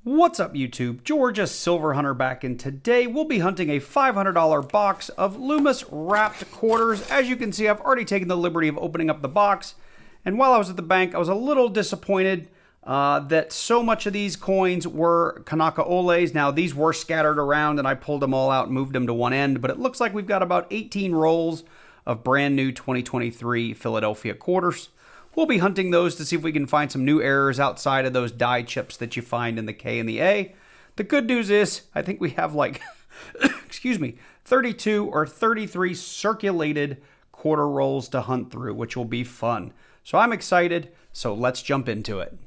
What's up YouTube? Georgia Silver Hunter back, and today we'll be hunting a $500 box of Loomis wrapped quarters. As you can see, I've already taken the liberty of opening up the box, and while I was at the bank, I was a little disappointed that so much of these coins were Kanaka Oles. Now, these were scattered around, and I pulled them all out and moved them to one end, but it looks like we've got about 18 rolls of brand new 2023 Philadelphia quarters. We'll be hunting those to see if we can find some new errors outside of those die chips that you find in the K and the A. The good news is, I think we have like, excuse me, 32 or 33 circulated quarter rolls to hunt through, which will be fun. So I'm excited, so let's jump into it.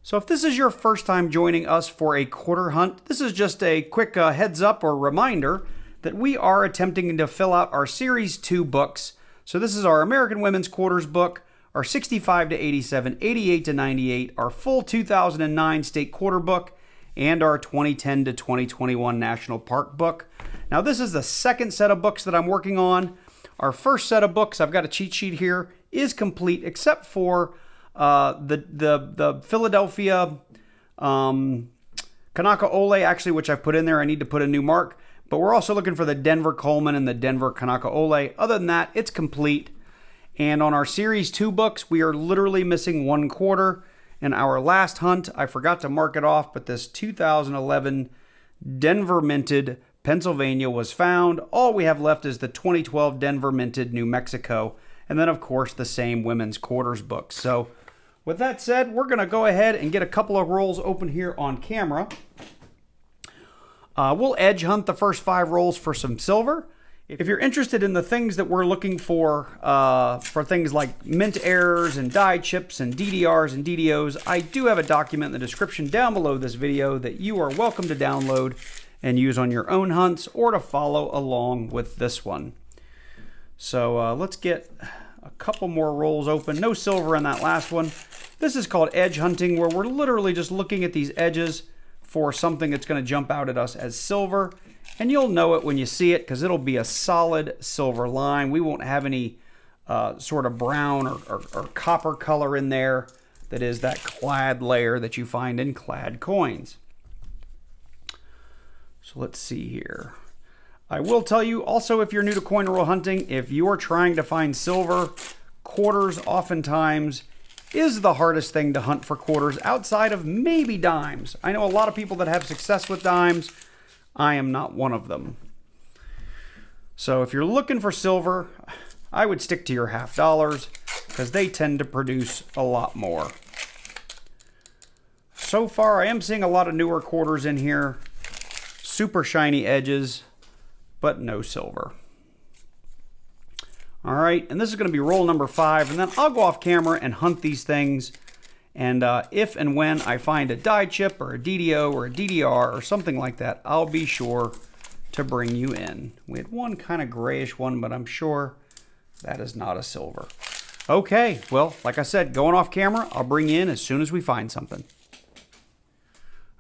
So if this is your first time joining us for a quarter hunt, this is just a quick heads up or reminder that we are attempting to fill out our Series 2 books. So this is our American Women's Quarters book, our 65 to 87, 88 to 98, our full 2009 State Quarter book, and our 2010 to 2021 National Park book. Now this is the second set of books that I'm working on. Our first set of books, I've got a cheat sheet here, is complete except for the Philadelphia Kanaka Ole, actually, which I've put in there. I need to put a new mark. But we're also looking for the Denver Coleman and the Denver Kanaka Ole. Other than that, it's complete. And on our Series 2 books, we are literally missing one quarter. In our last hunt, I forgot to mark it off, but this 2011 Denver Minted Pennsylvania was found. All we have left is the 2012 Denver Minted New Mexico. And then, of course, the same women's quarters books. So with that said, we're going to go ahead and get a couple of rolls open here on camera. We'll edge hunt the first 5 rolls for some silver. If you're interested in the things that we're looking for things like mint errors and die chips and DDRs and DDOs, I do have a document in the description down below this video that you are welcome to download and use on your own hunts or to follow along with this one. So let's get a couple more rolls open. No silver in that last one. This is called edge hunting, where we're literally just looking at these edges for something that's going to jump out at us as silver. And you'll know it when you see it because it'll be a solid silver line. We won't have any sort of brown or copper color in there that is that clad layer that you find in clad coins. So let's see here. I will tell you also, if you're new to coin roll hunting, if you're trying to find silver, quarters oftentimes is the hardest thing to hunt for quarters outside of maybe dimes. I know a lot of people that have success with dimes. I am not one of them. So if you're looking for silver, I would stick to your half dollars because they tend to produce a lot more. So far, I am seeing a lot of newer quarters in here. Super shiny edges, but no silver. All right, and this is going to be roll number 5, and then I'll go off camera and hunt these things. And if and when I find a die chip or a DDO or a DDR or something like that, I'll be sure to bring you in. We had one kind of grayish one, but I'm sure that is not a silver. Okay, well, like I said, going off camera, I'll bring you in as soon as we find something.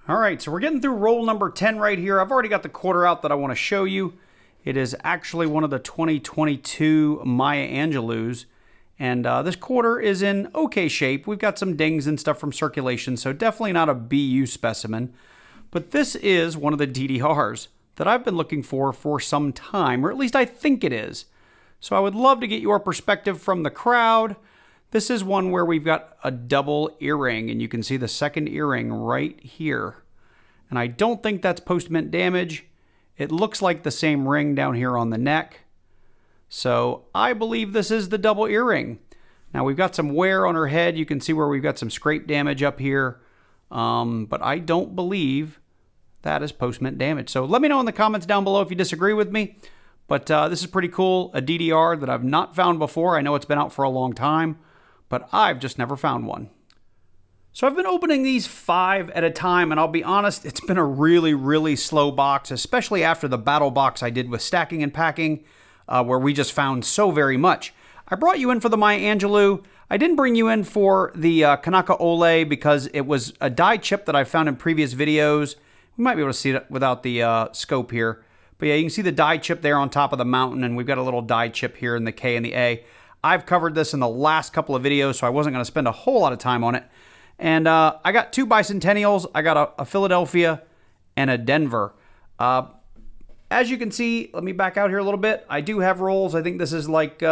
All right, so we're getting through roll number 10 right here. I've already got the quarter out that I want to show you. It is actually one of the 2022 Maya Angelou's. And this quarter is in okay shape. We've got some dings and stuff from circulation, so definitely not a BU specimen. But this is one of the DDRs that I've been looking for some time, or at least I think it is. So I would love to get your perspective from the crowd. This is one where we've got a double earring, and you can see the second earring right here. And I don't think that's post-mint damage. It looks like the same ring down here on the neck. So I believe this is the double earring. Now we've got some wear on her head. You can see where we've got some scrape damage up here. But I don't believe that is post-mint damage. So let me know in the comments down below if you disagree with me. But this is pretty cool. A DDR that I've not found before. I know it's been out for a long time, but I've just never found one. So I've been opening these 5 at a time, and I'll be honest, it's been a really, really slow box, especially after the battle box I did with stacking and packing, where we just found so very much. I brought you in for the Maya Angelou. I didn't bring you in for the Kanaka Ole because it was a die chip that I found in previous videos. We might be able to see it without the scope here. But yeah, you can see the die chip there on top of the mountain, and we've got a little die chip here in the K and the A. I've covered this in the last couple of videos, so I wasn't going to spend a whole lot of time on it. And I got 2 bicentennials. I got a Philadelphia and a Denver. As you can see, let me back out here a little bit. I do have rolls. I think this is like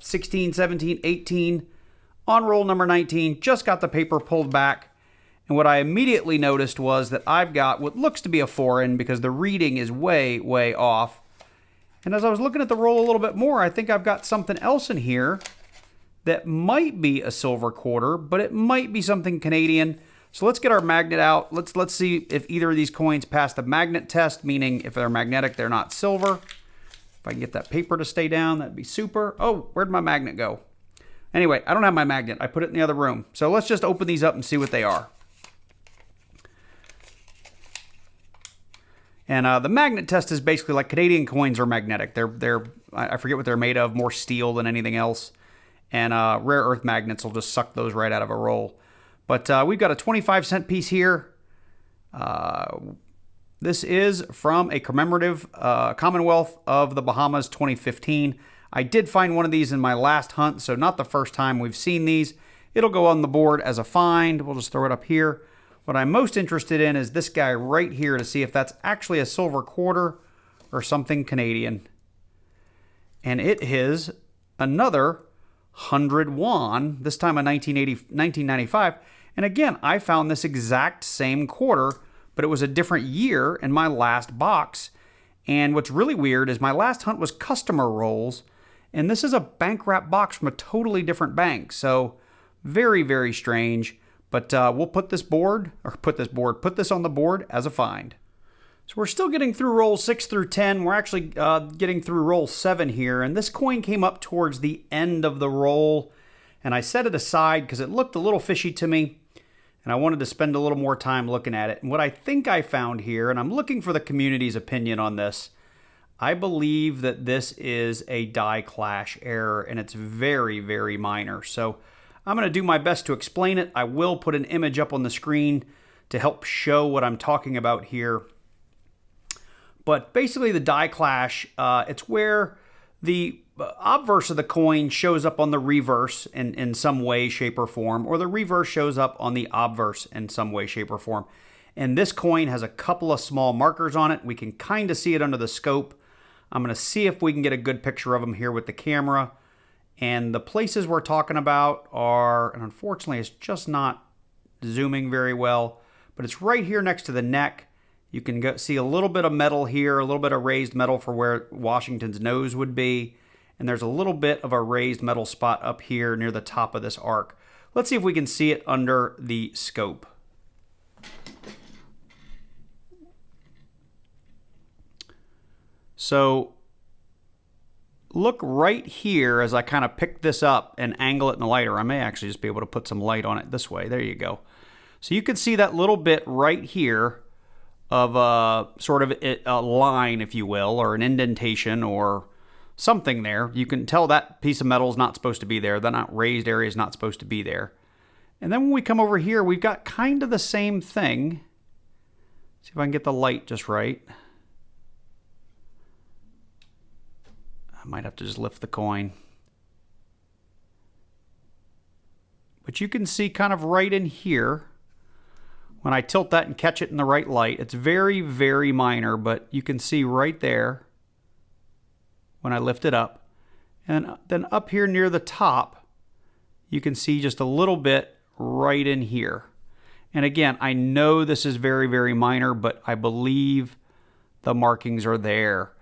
16, 17, 18. On roll number 19, just got the paper pulled back. And what I immediately noticed was that I've got what looks to be a foreign because the reading is way, way off. And as I was looking at the roll a little bit more, I think I've got something else in here that might be a silver quarter, but it might be something Canadian. So let's get our magnet out. Let's see if either of these coins pass the magnet test, meaning if they're magnetic, they're not silver. If I can get that paper to stay down, that'd be super. Oh, where'd my magnet go? Anyway, I don't have my magnet. I put it in the other room. So let's just open these up and see what they are. And the magnet test is basically like Canadian coins are magnetic. I forget what they're made of, more steel than anything else. And rare earth magnets will just suck those right out of a roll. But we've got a 25-cent piece here. This is from a commemorative Commonwealth of the Bahamas 2015. I did find one of these in my last hunt, so not the first time we've seen these. It'll go on the board as a find. We'll just throw it up here. What I'm most interested in is this guy right here to see if that's actually a silver quarter or something Canadian. And it is another 100 won, this time a 1995. And again, I found this exact same quarter, but it was a different year in my last box. And what's really weird is my last hunt was customer rolls, and this is a bank wrap box from a totally different bank. So very, very strange. But we'll put this on the board as a find. So we're still getting through rolls 6 through 10. We're actually getting through roll 7 here. And this coin came up towards the end of the roll. And I set it aside because it looked a little fishy to me. And I wanted to spend a little more time looking at it. And what I think I found here, and I'm looking for the community's opinion on this, I believe that this is a die clash error. And it's very, very minor. So I'm going to do my best to explain it. I will put an image up on the screen to help show what I'm talking about here. But basically the die clash, it's where the obverse of the coin shows up on the reverse in some way, shape, or form, or the reverse shows up on the obverse in some way, shape, or form. And this coin has a couple of small markers on it. We can kind of see it under the scope. I'm going to see if we can get a good picture of them here with the camera. And the places we're talking about are, and unfortunately it's just not zooming very well, but it's right here next to the neck. You can see a little bit of metal here, a little bit of raised metal for where Washington's nose would be. And there's a little bit of a raised metal spot up here near the top of this arc. Let's see if we can see it under the scope. So look right here as I kind of pick this up and angle it in the light, or I may actually just be able to put some light on it this way. There you go. So you can see that little bit right here of sort of a line, if you will, or an indentation or something there. You can tell that piece of metal is not supposed to be there. That not raised area is not supposed to be there. And then when we come over here, we've got kind of the same thing. See if I can get the light just right. I might have to just lift the coin. But you can see kind of right in here, when I tilt that and catch it in the right light, it's very, very minor, but you can see right there when I lift it up. And then up here near the top, you can see just a little bit right in here. And again, I know this is very, very minor, but I believe the markings are there.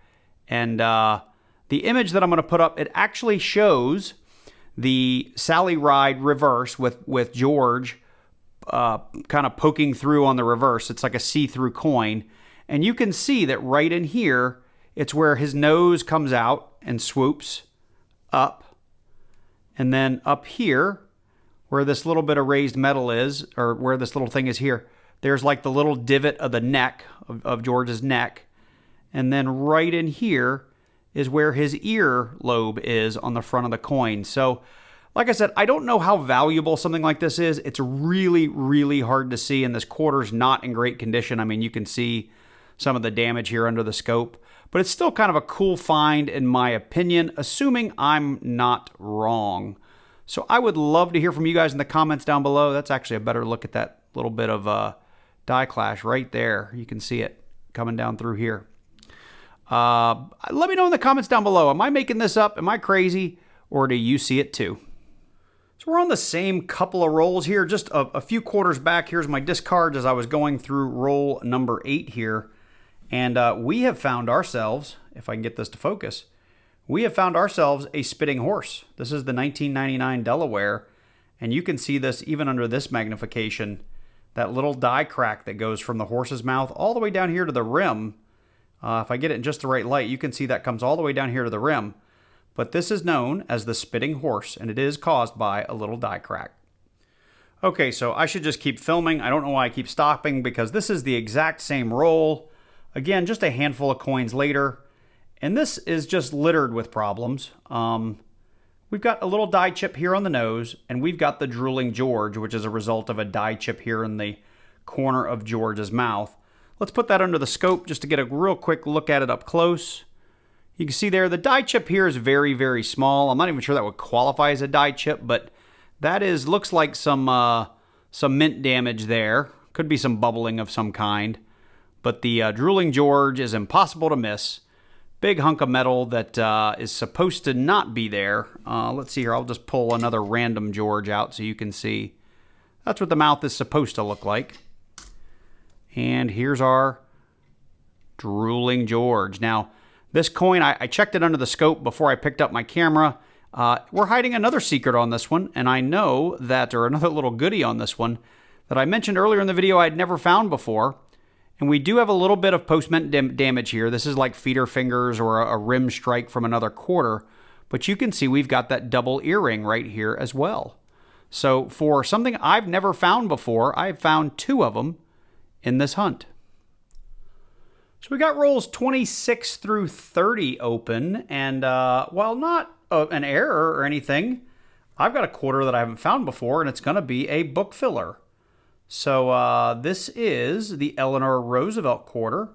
And the image that I'm going to put up, it actually shows the Sally Ride reverse with George kind of poking through on the reverse. It's like a see-through coin. And you can see that right in here, it's where his nose comes out and swoops up. And then up here, where this little bit of raised metal is, or where this little thing is here, there's like the little divot of the neck, of George's neck. And then right in here is where his ear lobe is on the front of the coin. So, like I said, I don't know how valuable something like this is. It's really, really hard to see, and this quarter's not in great condition. I mean, you can see some of the damage here under the scope. but it's still kind of a cool find in my opinion, assuming I'm not wrong. So I would love to hear from you guys in the comments down below. That's actually a better look at that little bit of die clash right there. You can see it coming down through here. Let me know in the comments down below. Am I making this up? Am I crazy? Or do you see it too? So we're on the same couple of rolls here. Just a few quarters back, here's my discards as I was going through roll number 8 here. And we have found ourselves, if I can get this to focus, we have found ourselves a spitting horse. This is the 1999 Delaware. And you can see this even under this magnification, that little die crack that goes from the horse's mouth all the way down here to the rim. If I get it in just the right light, you can see that comes all the way down here to the rim. But this is known as the spitting horse, and it is caused by a little die crack. Okay, so I should just keep filming. I don't know why I keep stopping, because this is the exact same roll. Again, just a handful of coins later. And this is just littered with problems. We've got a little die chip here on the nose, and we've got the drooling George, which is a result of a die chip here in the corner of George's mouth. Let's put that under the scope just to get a real quick look at it up close. You can see there, the die chip here is very, very small. I'm not even sure that would qualify as a die chip, but that looks like some mint damage there. Could be some bubbling of some kind. But the drooling George is impossible to miss. Big hunk of metal that is supposed to not be there. Let's see here. I'll just pull another random George out so you can see. That's what the mouth is supposed to look like. And here's our drooling George. Now, this coin, I checked it under the scope before I picked up my camera. We're hiding another secret on this one, and I know that, or another little goodie on this one, that I mentioned earlier in the video I'd never found before. And we do have a little bit of post-mint damage here. This is like feeder fingers or a rim strike from another quarter. But you can see we've got that double earring right here as well. So for something I've never found before, I've found 2 of them in this hunt. So we got rolls 26 through 30 open, and while not an error or anything, I've got a quarter that I haven't found before, and it's going to be a book filler. So this is the Eleanor Roosevelt quarter,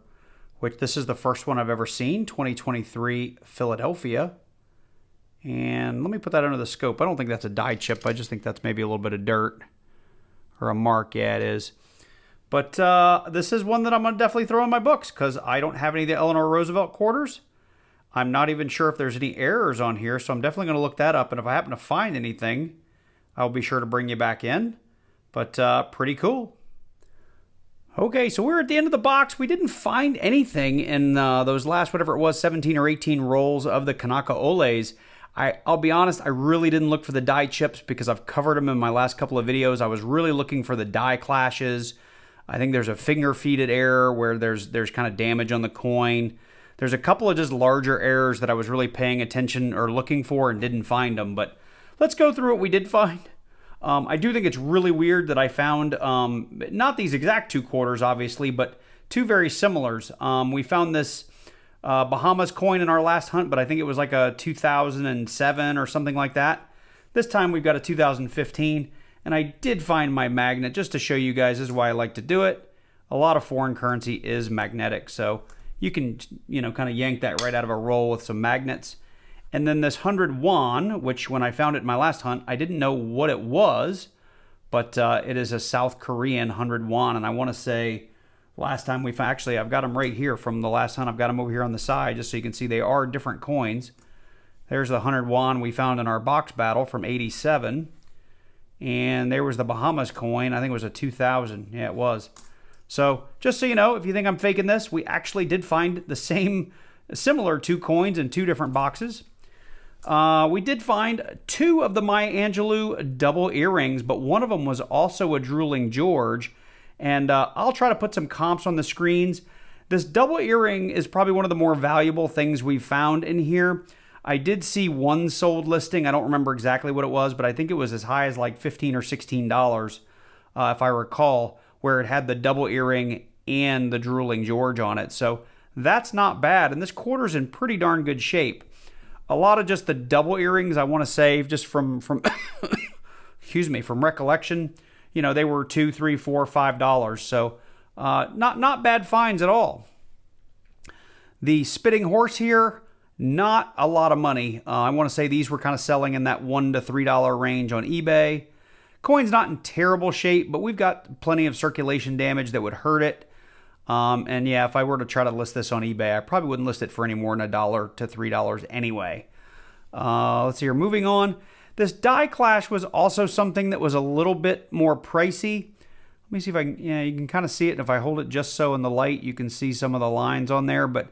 which this is the first one I've ever seen, 2023 Philadelphia. And let me put that under the scope. I don't think that's a die chip. I just think that's maybe a little bit of dirt or a mark. Yeah, it is. But this is one that I'm going to definitely throw in my books because I don't have any of the Eleanor Roosevelt quarters. I'm not even sure if there's any errors on here, so I'm definitely going to look that up. And if I happen to find anything, I'll be sure to bring you back in. But pretty cool. Okay, so we're at the end of the box. We didn't find anything in those last, whatever it was, 17 or 18 rolls of the Kanaka Oles. I'll be honest, I really didn't look for the die chips because I've covered them in my last couple of videos. I was really looking for the die clashes. I think there's a finger feeded error where there's kind of damage on the coin. There's a couple of just larger errors that I was really paying attention or looking for and didn't find them. But let's go through what we did find. I do think it's really weird that I found, not these exact 2 quarters, obviously, but 2 very similars. We found this Bahamas coin in our last hunt, but I think it was like a 2007 or something like that. This time we've got a 2015. And I did find my magnet just to show you guys. This is why I like to do it. A lot of foreign currency is magnetic. So you can, kind of yank that right out of a roll with some magnets. And then this 100 won, which when I found it in my last hunt, I didn't know what it was. But it is a South Korean 100 won. And I want to say last time we found, actually, I've got them right here from the last hunt. I've got them over here on the side just so you can see they are different coins. There's the 100 won we found in our box battle from 87. And there was the Bahamas coin. I think it was a 2000. Yeah, it was. So just so you know, if you think I'm faking this, we actually did find the similar 2 coins in 2 different boxes. We did find 2 of the Maya Angelou double earrings, but one of them was also a drooling George. And I'll try to put some comps on the screens. This double earring is probably one of the more valuable things we've found in here. I did see one sold listing. I don't remember exactly what it was, but I think it was as high as like $15 or $16, if I recall, where it had the double earring and the drooling George on it. So that's not bad. And this quarter's in pretty darn good shape. A lot of just the double earrings I want to save just from excuse me, from recollection. They were $2, $3, $4, $5. So not bad finds at all. The spitting horse here, not a lot of money. I want to say these were kind of selling in that $1 to $3 range on eBay. Coin's not in terrible shape, but we've got plenty of circulation damage that would hurt it. And yeah, if I were to try to list this on eBay, I probably wouldn't list it for any more than $1 to $3 anyway. Let's see here. Moving on. This die clash was also something that was a little bit more pricey. Let me see if I can, yeah, you can kind of see it. And if I hold it just so in the light, you can see some of the lines on there. But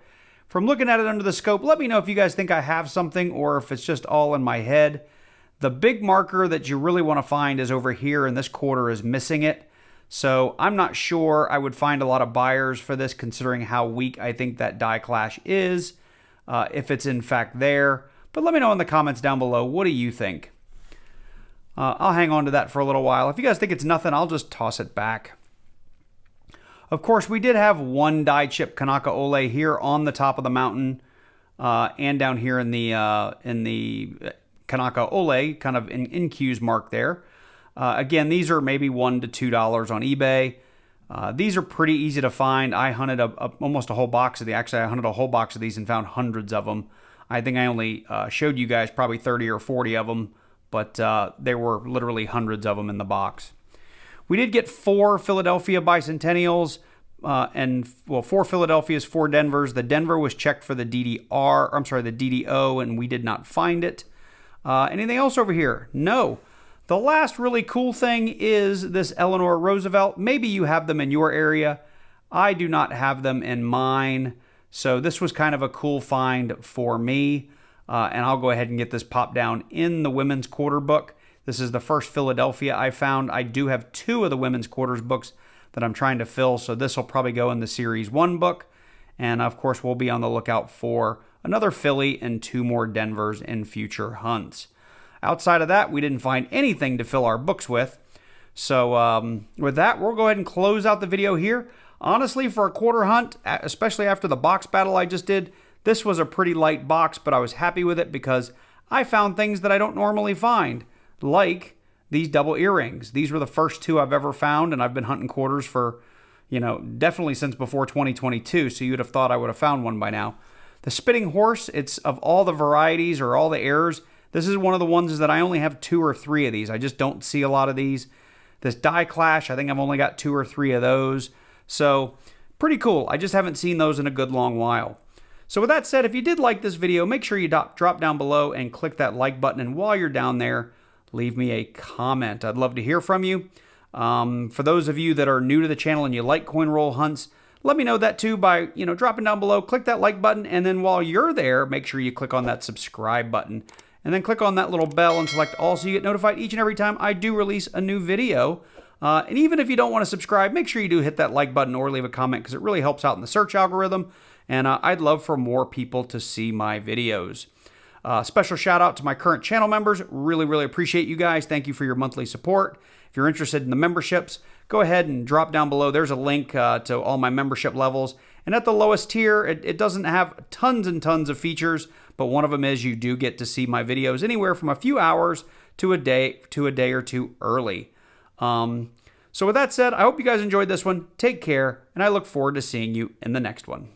from looking at it under the scope, let me know if you guys think I have something or if it's just all in my head. The big marker that you really want to find is over here, and this quarter is missing it. So I'm not sure I would find a lot of buyers for this considering how weak I think that die clash is, if it's in fact there. But let me know in the comments down below, what do you think? I'll hang on to that for a little while. If you guys think it's nothing, I'll just toss it back. Of course, we did have one die chip Kanaka Ole here on the top of the mountain, and down here in the Kanaka Ole, kind of in Q's mark there. Again, these are maybe $1 to $2 on eBay. These are pretty easy to find. I hunted almost a whole box of these. Actually, I hunted a whole box of these and found hundreds of them. I think I only showed you guys probably 30 or 40 of them, but there were literally hundreds of them in the box. We did get 4 Philadelphia Bicentennials, and 4 Philadelphias, 4 Denvers. The Denver was checked for the DDR, I'm sorry, the DDO, and we did not find it. Anything else over here? No. The last really cool thing is this Eleanor Roosevelt. Maybe you have them in your area. I do not have them in mine. So this was kind of a cool find for me. And I'll go ahead and get this popped down in the women's quarter book. This is the first Philadelphia I found. I do have 2 of the women's quarters books that I'm trying to fill. So this will probably go in the Series 1 book. And of course, we'll be on the lookout for another Philly and 2 more Denvers in future hunts. Outside of that, we didn't find anything to fill our books with. So with that, we'll go ahead and close out the video here. Honestly, for a quarter hunt, especially after the box battle I just did, this was a pretty light box, but I was happy with it because I found things that I don't normally find, like these double earrings. These were the first 2 I've ever found, and I've been hunting quarters for, definitely since before 2022, so you'd have thought I would have found one by now. The spitting horse, it's of all the varieties or all the errors, this is one of the ones that I only have 2 or 3 of these. I just don't see a lot of these. This die clash, I think I've only got 2 or 3 of those. So pretty cool. I just haven't seen those in a good long while. So with that said, if you did like this video, make sure you drop down below and click that like button. And while you're down there, leave me a comment. I'd love to hear from you. For those of you that are new to the channel and you like coin roll hunts, let me know that too by, dropping down below. Click that like button. And then while you're there, make sure you click on that subscribe button. And then click on that little bell and select all so you get notified each and every time I do release a new video. And even if you don't want to subscribe, make sure you do hit that like button or leave a comment because it really helps out in the search algorithm. And I'd love for more people to see my videos. Special shout out to my current channel members. Really, really appreciate you guys. Thank you for your monthly support. If you're interested in the memberships, go ahead and drop down below. There's a link to all my membership levels. And at the lowest tier, it doesn't have tons and tons of features, but one of them is you do get to see my videos anywhere from a few hours to a day or 2 early. So with that said, I hope you guys enjoyed this one. Take care, and I look forward to seeing you in the next one.